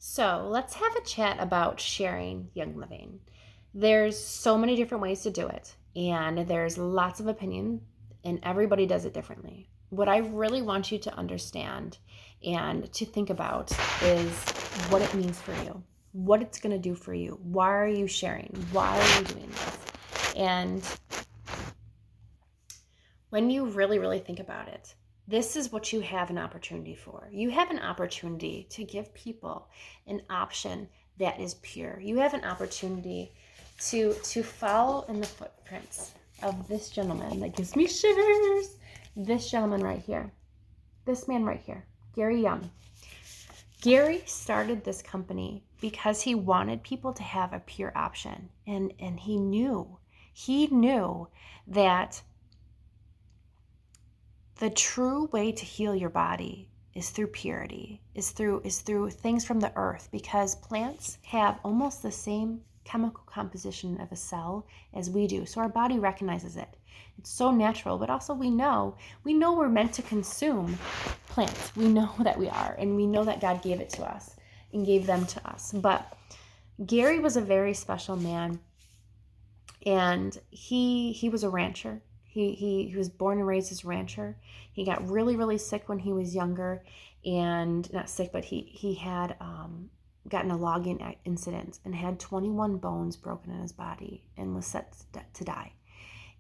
So let's have a chat about sharing Young Living. There's so many different ways to do it, and there's lots of opinion, and everybody does it differently. What I really want you to understand and to think about is what it means for you, what it's going to do for you. Why are you sharing? Why are you doing this? And when you really, really think about it, this is what you have an opportunity for. You have an opportunity to give people an option that is pure. You have an opportunity to follow in the footprints of this gentleman that gives me shivers. This gentleman right here. This man right here, Gary Young. Gary started this company because he wanted people to have a pure option. And he knew that the true way to heal your body is through purity, is through things from the earth, because plants have almost the same chemical composition of a cell as we do. So our body recognizes it. It's so natural, but also we know we're meant to consume plants. We know that we are, and we know that God gave it to us and gave them to us. But Gary was a very special man, and he was a rancher. He was born and raised as a rancher. He got really, really sick when he was younger, and not sick, but he had gotten a logging incident and had 21 bones broken in his body and was set to die.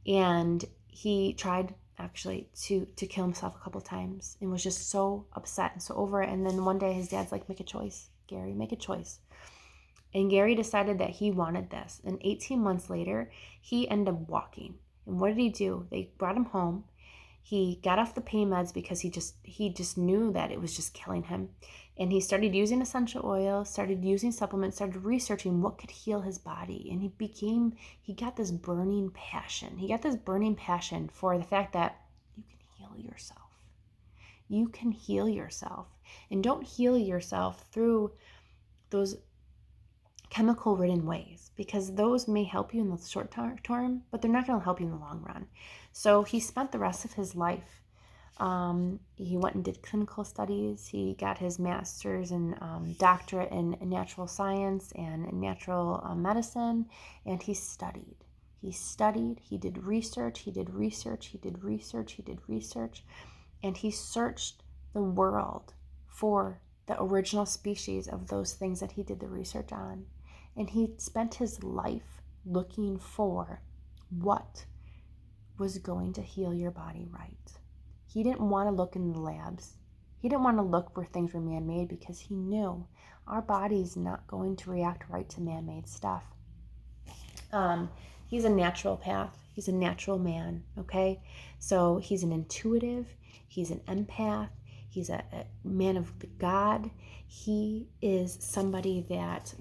And he tried actually to kill himself a couple times and was just so upset and so over it. And then one day his dad's like, make a choice, Gary, make a choice. And Gary decided that he wanted this. And 18 months later, he ended up walking. And what did he do? They brought him home. He got off the pain meds because he just knew that it was just killing him. And he started using essential oil, started using supplements, started researching what could heal his body. And he got this burning passion. He got this burning passion for the fact that you can heal yourself. You can heal yourself. And don't heal yourself through those chemical-ridden ways, because those may help you in the short term, but they're not going to help you in the long run. So he spent the rest of his life. He went and did clinical studies. He got his master's and doctorate in natural science and in natural medicine, and he studied. He did research, and he searched the world for the original species of those things that he did the research on. And he spent his life looking for what was going to heal your body right. He didn't want to look in the labs. He didn't want to look where things were man-made, because he knew our body's not going to react right to man-made stuff. He's a naturopath. He's a natural man, okay? So he's an intuitive. He's an empath. He's a man of God. He is somebody that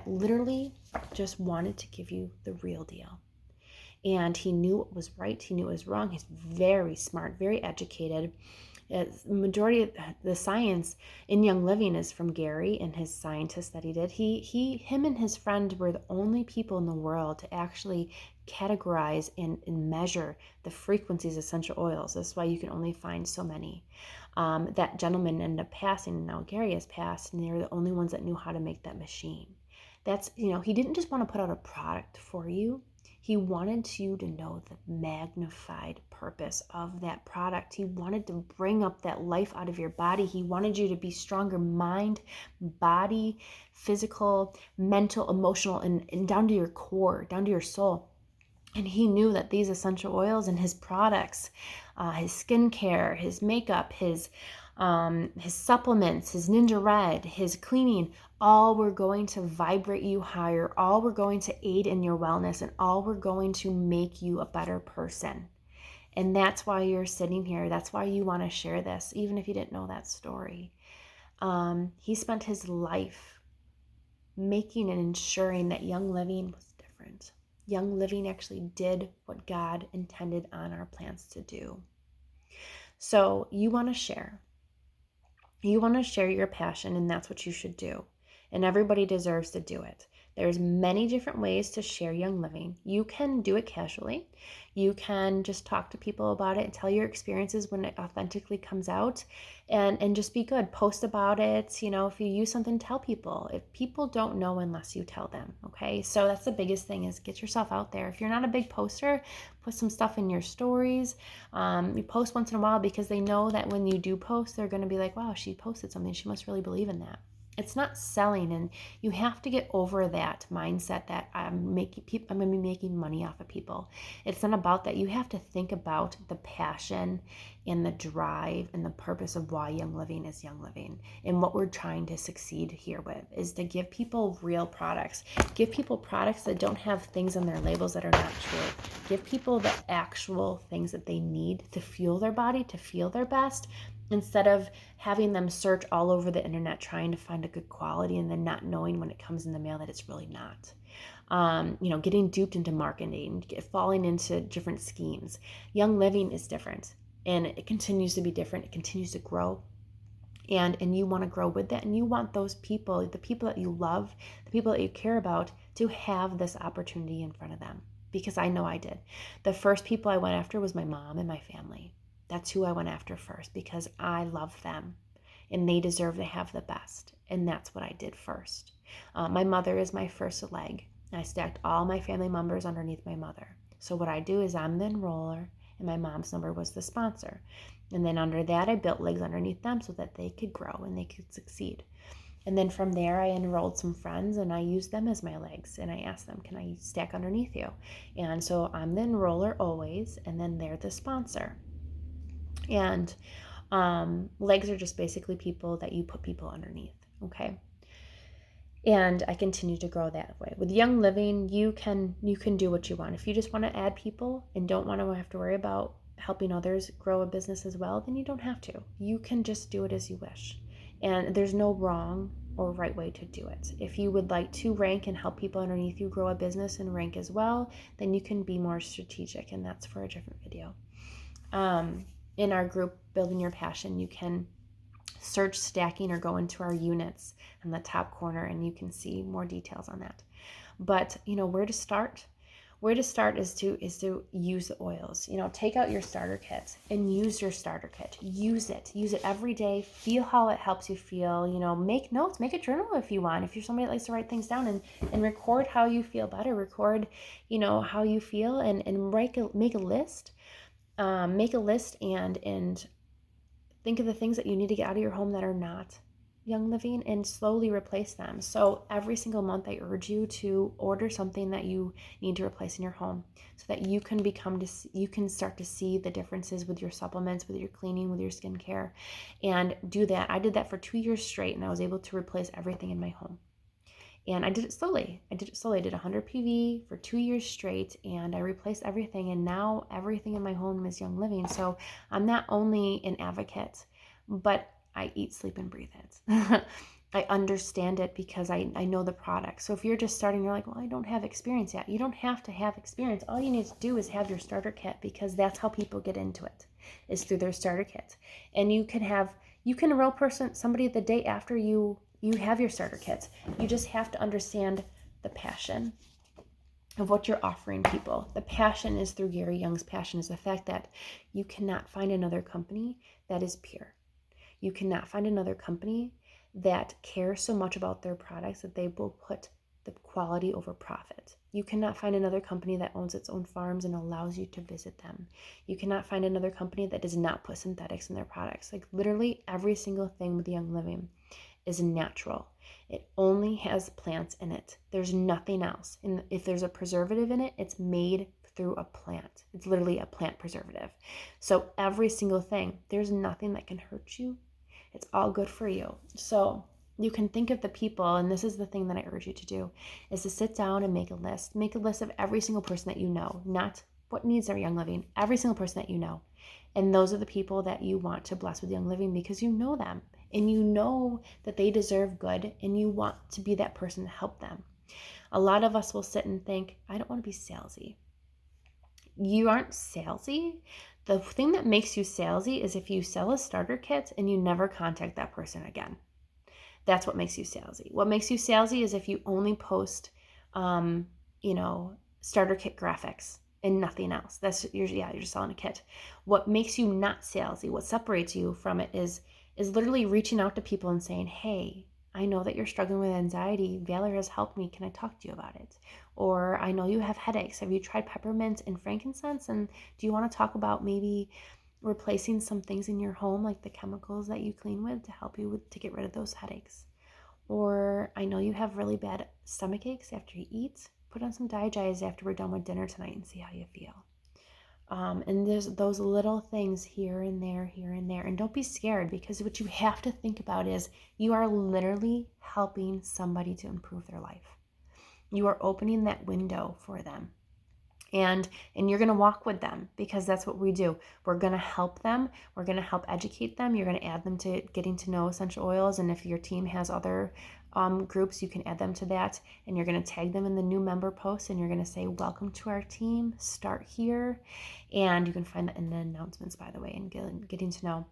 literally just wanted to give you the real deal. And he knew what was right. He knew what was wrong. He's very smart, very educated. Majority of the science in Young Living is from Gary and his scientists that he did. Him and his friend were the only people in the world to actually categorize and measure the frequencies of essential oils. That's why you can only find so many. That gentleman ended up passing, and now Gary has passed, and they're the only ones that knew how to make that machine. That's, he didn't just want to put out a product for you. He wanted you to know the magnified purpose of that product. He wanted to bring up that life out of your body. He wanted you to be stronger mind, body, physical, mental, emotional, and down to your core, down to your soul. And he knew that these essential oils and his products, his skincare, his makeup, his supplements, his Ninja Red, his cleaning, all were going to vibrate you higher, all were going to aid in your wellness, and all were going to make you a better person. And that's why you're sitting here. That's why you want to share this, even if you didn't know that story. He spent his life making and ensuring that Young Living was different. Young Living actually did what God intended on our plants to do. So you want to share. You want to share your passion, and that's what you should do. And everybody deserves to do it. There's many different ways to share Young Living. You can do it casually. You can just talk to people about it and tell your experiences when it authentically comes out, and just be good. Post about it. You know, if you use something, tell people. If people don't know unless you tell them, okay? So that's the biggest thing, is get yourself out there. If you're not a big poster, put some stuff in your stories. You post once in a while, because they know that when you do post, they're going to be like, wow, she posted something. She must really believe in that. It's not selling, and you have to get over that mindset that I'm going to be making money off of people. It's not about that. You have to think about the passion and the drive and the purpose of why Young Living is Young Living. And what we're trying to succeed here with is to give people real products. Give people products that don't have things on their labels that are not true. Give people the actual things that they need to fuel their body, to feel their best, instead of having them search all over the internet trying to find a good quality and then not knowing when it comes in the mail that it's really not. Getting duped into marketing, falling into different schemes. Young Living is different, and it continues to be different. It continues to grow. And you want to grow with that, and you want those people, the people that you love, the people that you care about, to have this opportunity in front of them, because I know I did. The first people I went after was my mom and my family. That's who I went after first, because I love them and they deserve to have the best. And that's what I did first. My mother is my first leg. I stacked all my family members underneath my mother. So what I do is I'm the enroller, and my mom's number was the sponsor. And then under that, I built legs underneath them so that they could grow and they could succeed. And then from there, I enrolled some friends and I used them as my legs. And I asked them, can I stack underneath you? And so I'm the enroller always, and then they're the sponsor. And legs are just basically people that you put people underneath, okay? And I continue to grow that way. With Young Living, you can do what you want. If you just want to add people and don't want to have to worry about helping others grow a business as well, then you don't have to. You can just do it as you wish. And there's no wrong or right way to do it. If you would like to rank and help people underneath you grow a business and rank as well, then you can be more strategic, and that's for a different video. In our group, Building Your Passion, you can search stacking or go into our units in the top corner and you can see more details on that. But where to start? Where to start is to use the oils. Take out your starter kit and use your starter kit. Use it every day. Feel how it helps you feel. Make notes, make a journal if you want. If you're somebody that likes to write things down and record how you feel better, record, how you feel, and make a list. Make a list and think of the things that you need to get out of your home that are not Young Living, and slowly replace them. So every single month I urge you to order something that you need to replace in your home, so that you can start to see the differences with your supplements, with your cleaning, with your skincare, and do that. I did that for 2 years straight, and I was able to replace everything in my home. And I did it slowly. I did 100 PV for 2 years straight, and I replaced everything. And now everything in my home is Young Living. So I'm not only an advocate, but I eat, sleep, and breathe it. I understand it because I know the product. So if you're just starting, you're like, well, I don't have experience yet. You don't have to have experience. All you need to do is have your starter kit, because that's how people get into it, is through their starter kit. And you can enroll somebody the day after you have your starter kit. You just have to understand the passion of what you're offering people. The passion is through Gary Young's passion, is the fact that you cannot find another company that is pure. You cannot find another company that cares so much about their products that they will put the quality over profit. You cannot find another company that owns its own farms and allows you to visit them. You cannot find another company that does not put synthetics in their products. Like literally every single thing with Young Living is natural. It only has plants in it. There's nothing else. And if there's a preservative in it, it's made through a plant. It's literally a plant preservative. So every single thing, there's nothing that can hurt you. It's all good for you. So you can think of the people, and this is the thing that I urge you to do, is to sit down and make a list. Make a list of every single person that you know, not what needs their Young Living, every single person that you know. And those are the people that you want to bless with Young Living, because you know them and you know that they deserve good, and you want to be that person to help them. A lot of us will sit and think, I don't want to be salesy. You aren't salesy. The thing that makes you salesy is if you sell a starter kit and you never contact that person again. That's what makes you salesy. What makes you salesy is if you only post you know, starter kit graphics and nothing else. You're just selling a kit. What makes you not salesy, what separates you from it is literally reaching out to people and saying, hey, I know that you're struggling with anxiety. Valor has helped me. Can I talk to you about it? Or I know you have headaches. Have you tried peppermint and frankincense? And do you want to talk about maybe replacing some things in your home, like the chemicals that you clean with, to help you to get rid of those headaches? Or I know you have really bad stomach aches after you eat. Put on some Digize after we're done with dinner tonight and see how you feel. And there's those little things here and there, here and there. And don't be scared, because what you have to think about is you are literally helping somebody to improve their life. You are opening that window for them. And you're going to walk with them, because that's what we do. We're going to help them. We're going to help educate them. You're going to add them to getting to know essential oils. And if your team has other groups, you can add them to that. And you're going to tag them in the new member posts. And you're going to say, welcome to our team. Start here. And you can find that in the announcements, by the way, and getting to know.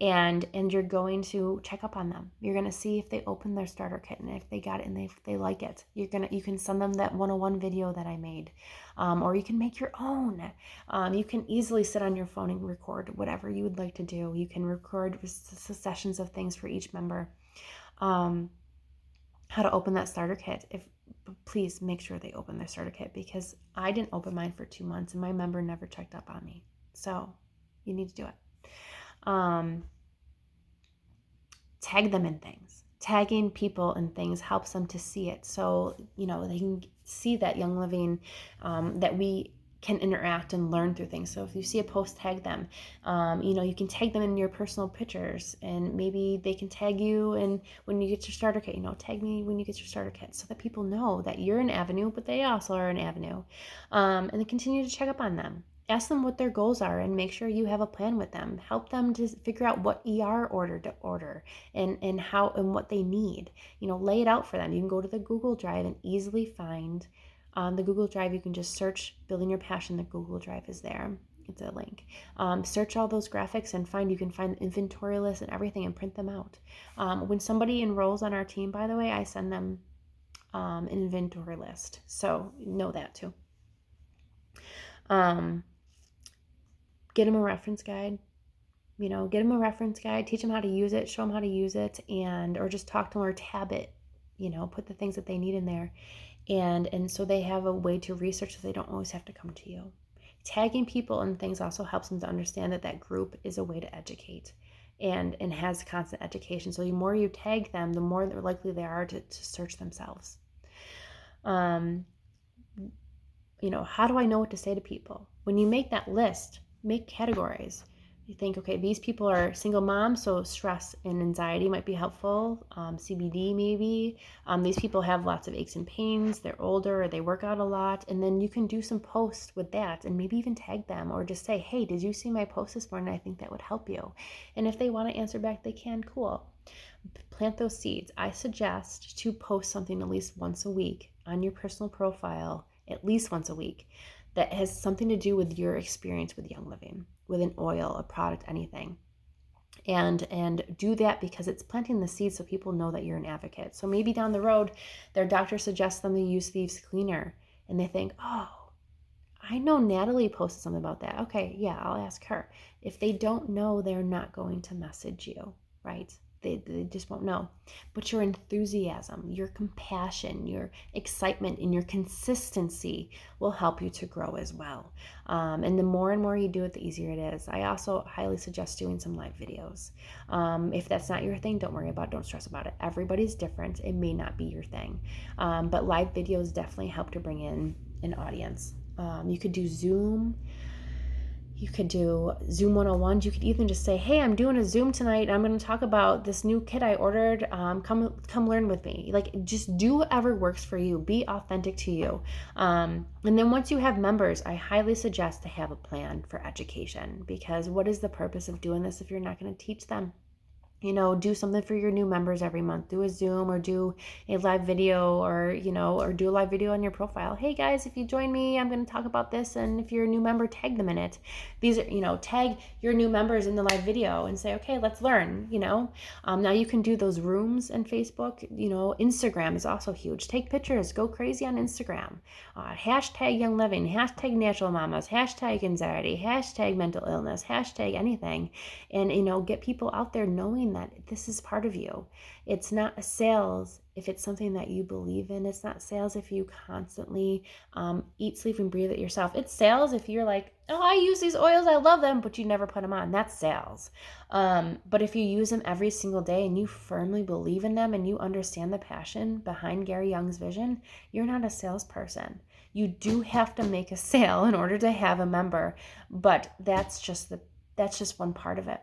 And you're going to check up on them. You're going to see if they open their starter kit and if they got it and if they like it. You can send them that 101 video that I made, or you can make your own. You can easily sit on your phone and record whatever you would like to do. You can record sessions of things for each member. How to open that starter kit. Please make sure they open their starter kit, because I didn't open mine for 2 months and my member never checked up on me. So you need to do it. Tag them in things. Tagging people and things helps them to see it. So, they can see that Young Living, that we can interact and learn through things. So if you see a post, tag them. You can tag them in your personal pictures, and maybe they can tag you and when you get your starter kit, tag me when you get your starter kit, so that people know that you're an avenue, but they also are an avenue. And then continue to check up on them. Ask them what their goals are and make sure you have a plan with them. Help them to figure out what ER order to order and how and what they need. Lay it out for them. You can go to the Google Drive and easily find the Google Drive. You can just search Building Your Passion. The Google Drive is there. It's a link. Search all those graphics and you can find the inventory list and everything and print them out. When somebody enrolls on our team, by the way, I send them an inventory list. So know that too. Get them a reference guide. Get them a reference guide, teach them how to use it, show them how to use it, or just talk to them or tab it, put the things that they need in there. And so they have a way to research, so they don't always have to come to you. Tagging people and things also helps them to understand that group is a way to educate and has constant education. So the more you tag them, the more likely they are to search themselves. How do I know what to say to people? When you make that list, make categories. You think, okay, these people are single moms, so stress and anxiety might be helpful. CBD maybe. These people have lots of aches and pains. They're older, or they work out a lot. And then you can do some posts with that and maybe even tag them, or just say, hey, did you see my post this morning? I think that would help you. And if they want to answer back, they can. Cool. Plant those seeds. I suggest to post something at least once a week on your personal profile, at least once a week, that has something to do with your experience with Young Living, with an oil, a product, anything. And do that because it's planting the seeds so people know that you're an advocate. So maybe down the road, their doctor suggests them to use Thieves Cleaner, and they think, oh, I know Natalie posted something about that. Okay, yeah, I'll ask her. If they don't know, they're not going to message you, right? They just won't know. But your enthusiasm, your compassion, your excitement, and your consistency will help you to grow as well. And the more and more you do it, the easier it is. I also highly suggest doing some live videos. If that's not your thing, don't worry about it. Don't stress about it. Everybody's different. It may not be your thing. But live videos definitely help to bring in an audience. You could do Zoom. You could do Zoom 101s. You could even just say, hey, I'm doing a Zoom tonight. I'm going to talk about this new kit I ordered. Come learn with me. Just do whatever works for you. Be authentic to you. And then once you have members, I highly suggest to have a plan for education, because what is the purpose of doing this if you're not going to teach them? do something for your new members every month. Do a Zoom or do a live video, or do a live video on your profile. Hey guys, if you join me, I'm going to talk about this. And if you're a new member, tag them in it. These are, tag your new members in the live video and say, okay, let's learn, Now you can do those rooms in Facebook. Instagram is also huge. Take pictures, go crazy on Instagram. Hashtag Young Living, hashtag Natural Mamas, hashtag anxiety, hashtag mental illness, hashtag anything. And, get people out there knowing that this is part of you. It's not a sales if it's something that you believe in. It's not sales if you constantly eat, sleep, and breathe it yourself. It's sales if you're like, oh, I use these oils, I love them, but you never put them on. That's sales. But if you use them every single day and you firmly believe in them and you understand the passion behind Gary Young's vision, you're not a salesperson. You do have to make a sale in order to have a member, but that's just one part of it.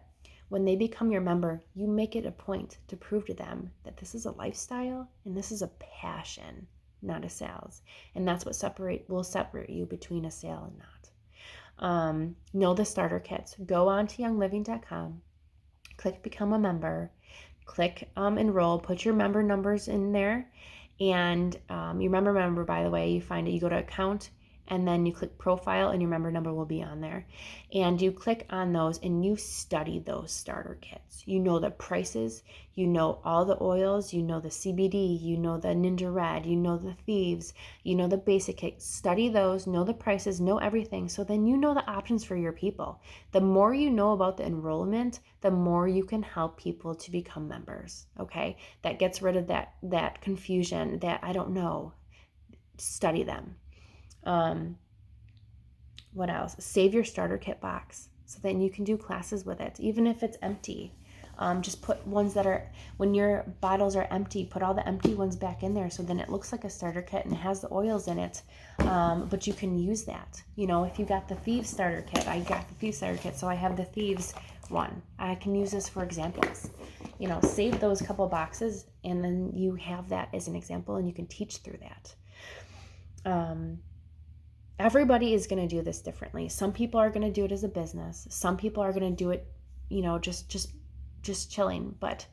When they become your member, you make it a point to prove to them that this is a lifestyle and this is a passion, not a sales. And that's what will separate you between a sale and not. Know the starter kits. Go on to youngliving.com, click become a member, click enroll, put your member numbers in there. And your member number, by the way, you find it, you go to account, and then you click profile and your member number will be on there. And you click on those and you study those starter kits. You know the prices, you know all the oils, you know the CBD, you know the Ninja Red, you know the Thieves, you know the basic kit. Study those, know the prices, know everything. So then you know the options for your people. The more you know about the enrollment, the more you can help people to become members. Okay? That gets rid of that confusion, that I don't know. Study them. What else? Save your starter kit box so then you can do classes with it, even if it's empty. Just put ones that are, when your bottles are empty, put all the empty ones back in there so then it looks like a starter kit and it has the oils in it. But you can use that. If you got the Thieves starter kit, I got the Thieves starter kit, so I have the Thieves one. I can use this for examples. Save those couple boxes and then you have that as an example and you can teach through that. Everybody is going to do this differently. Some people are going to do it as a business. Some people are going to do it, just chilling. But,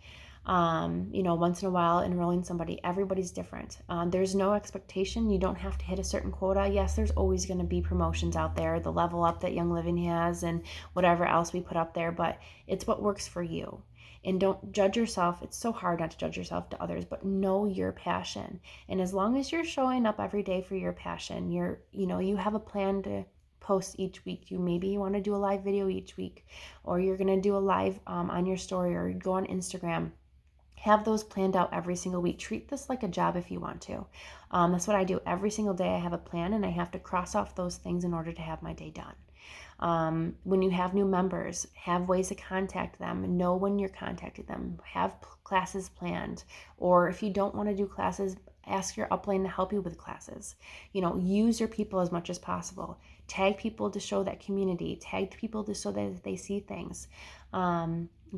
once in a while enrolling somebody, everybody's different. There's no expectation. You don't have to hit a certain quota. Yes, there's always going to be promotions out there, the level up that Young Living has and whatever else we put up there, but it's what works for you. And don't judge yourself. It's so hard not to judge yourself to others, but know your passion. And as long as you're showing up every day for your passion, you have a plan to post each week. Maybe you want to do a live video each week, or you're going to do a live on your story, or go on Instagram. Have those planned out every single week. Treat this like a job if you want to. That's what I do. Every single day I have a plan and I have to cross off those things in order to have my day done. When you have new members, have ways to contact them. Know when you're contacting them. Have classes planned. Or if you don't want to do classes, ask your upline to help you with classes. Use your people as much as possible. Tag people to show that community. Tag people to show that they see things.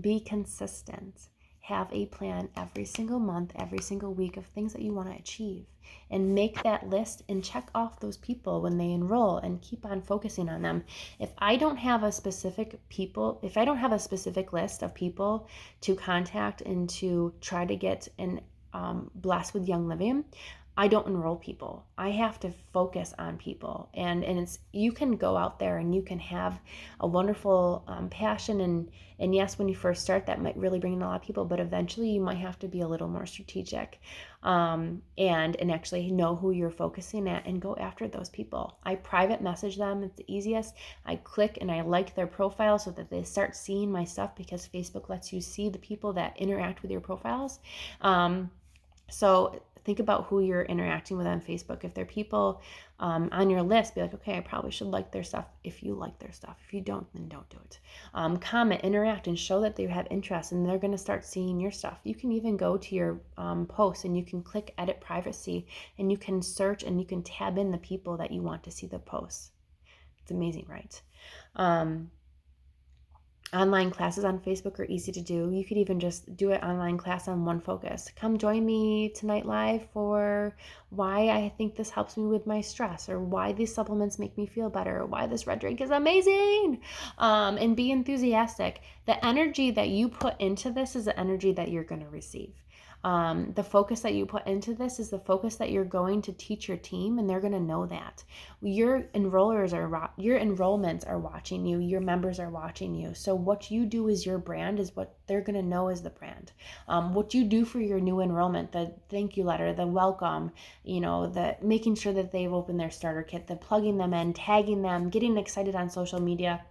Be consistent. Have a plan every single month, every single week of things that you want to achieve, and make that list and check off those people when they enroll and keep on focusing on them. If I don't have a specific list of people to contact and to try to get and blessed with Young Living, I don't enroll people. I have to focus on people, and you can go out there and you can have a wonderful passion, and yes, when you first start, that might really bring in a lot of people, but eventually you might have to be a little more strategic, and actually know who you're focusing at and go after those people. I private message them. It's the easiest. I click and I like their profile so that they start seeing my stuff, because Facebook lets you see the people that interact with your profiles. So think about who you're interacting with on Facebook. If they're people on your list, be like, okay, I probably should like their stuff if you like their stuff. If you don't, then don't do it. Comment, interact, and show that they have interest, and they're going to start seeing your stuff. You can even go to your posts and you can click edit privacy, and you can search and you can tab in the people that you want to see the posts. It's amazing, right? Online classes on Facebook are easy to do. You could even just do an online class on one focus. Come join me tonight live for why I think this helps me with my stress, or why these supplements make me feel better, or why this red drink is amazing. And be enthusiastic. The energy that you put into this is the energy that you're going to receive. The focus that you put into this is the focus that you're going to teach your team, and they're going to know that. Your enrollments are watching you. Your members are watching you. So what you do as your brand is what they're going to know as the brand. What you do for your new enrollment, the thank you letter, the welcome, the making sure that they've opened their starter kit, the plugging them in, tagging them, getting excited on social media,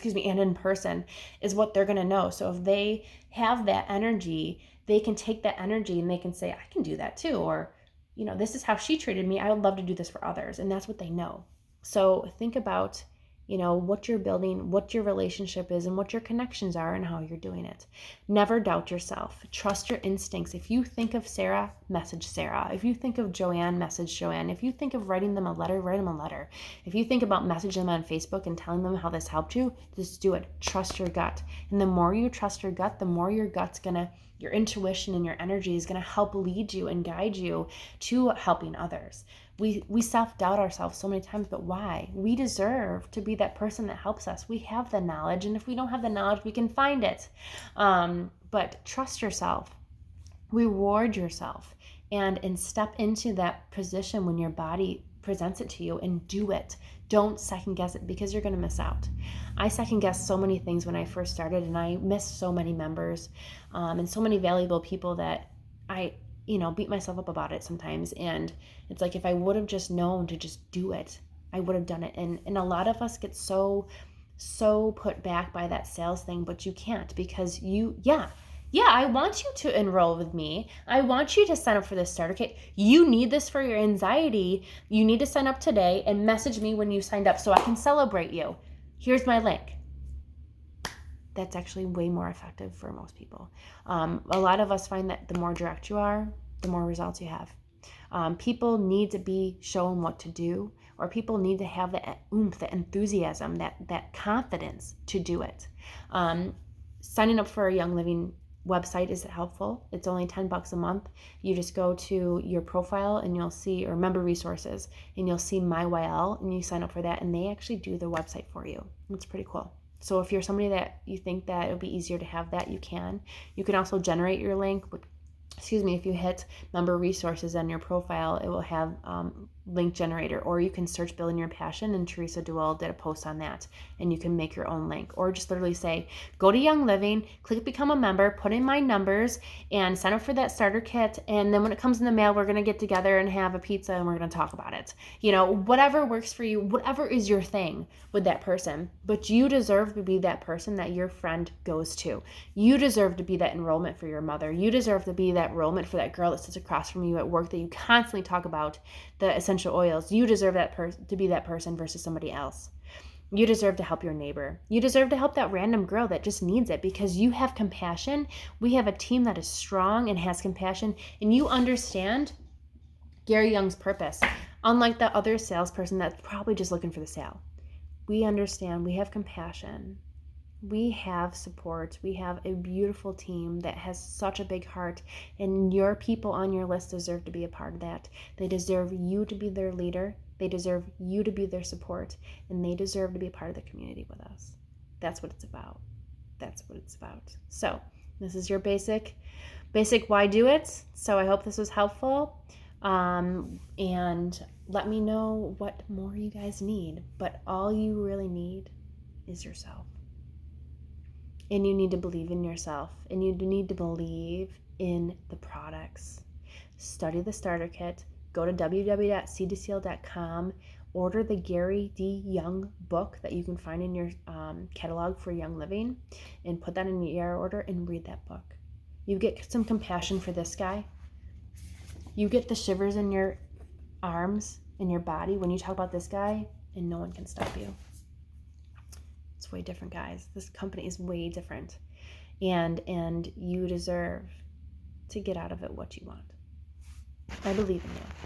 and in person, is what they're going to know. So if they have that energy, they can take that energy and they can say, I can do that too. Or, this is how she treated me. I would love to do this for others. And that's what they know. So think about, what you're building, what your relationship is, and what your connections are, and how you're doing it. Never doubt yourself. Trust your instincts. If you think of Sarah, message Sarah. If you think of Joanne, message Joanne. If you think of writing them a letter, write them a letter. If you think about messaging them on Facebook and telling them how this helped you, just do it. Trust your gut. And the more you trust your gut, the more your intuition and your energy is going to help lead you and guide you to helping others. We self-doubt ourselves so many times, but why? We deserve to be that person that helps us. We have the knowledge, and if we don't have the knowledge, we can find it. But trust yourself, reward yourself, and step into that position when your body presents it to you, and do it. Don't second guess it, because you're going to miss out. I second guessed so many things when I first started, and I missed so many members and so many valuable people that I beat myself up about it sometimes. And it's like, if I would have just known to just do it, I would have done it. And a lot of us get so put back by that sales thing, but you can't, because I want you to enroll with me. I want you to sign up for this starter kit. You need this for your anxiety. You need to sign up today and message me when you signed up so I can celebrate you. Here's my link. That's actually way more effective for most people. A lot of us find that the more direct you are, the more results you have. People need to be shown what to do, or people need to have the oomph, the enthusiasm, that confidence to do it. Signing up for a Young Living website is helpful. It's only $10 a month. You just go to your profile and you'll see, or member resources, and you'll see MyYL, and you sign up for that, and they actually do the website for you. It's pretty cool. So if you're somebody that you think that it would be easier to have that, you can. You can also generate your link. If you hit member resources on your profile, it will have link generator, or you can search Building Your Passion, and Teresa Duell did a post on that, and you can make your own link, or just literally say, go to Young Living, click become a member, put in my numbers, and sign up for that starter kit, and then when it comes in the mail, we're going to get together and have a pizza, and we're going to talk about it. Whatever works for you, whatever is your thing with that person, but you deserve to be that person that your friend goes to. You deserve to be that enrollment for your mother. You deserve to be that enrollment for that girl that sits across from you at work that you constantly talk about the essential oils. You deserve to be that person versus somebody else. You deserve to help your neighbor. You deserve to help that random girl that just needs it, because you have compassion. We have a team that is strong and has compassion, and you understand Gary Young's purpose. Unlike the other salesperson that's probably just looking for the sale, we understand. We have compassion. We have support. We have a beautiful team that has such a big heart, and your people on your list deserve to be a part of that. They deserve you to be their leader. They deserve you to be their support, and they deserve to be a part of the community with us. That's what it's about. That's what it's about. So this is your basic why do it. So I hope this was helpful. And let me know what more you guys need. But all you really need is yourself. And you need to believe in yourself, and you need to believe in the products. Study the starter kit. Go to www.seedtoseal.com. Order the Gary D. Young book that you can find in your catalog for Young Living, and put that in your order and read that book. You get some compassion for this guy. You get the shivers in your arms, in your body when you talk about this guy, and no one can stop you. It's way different, guys. This company is way different, and you deserve to get out of it what you want. I believe in you.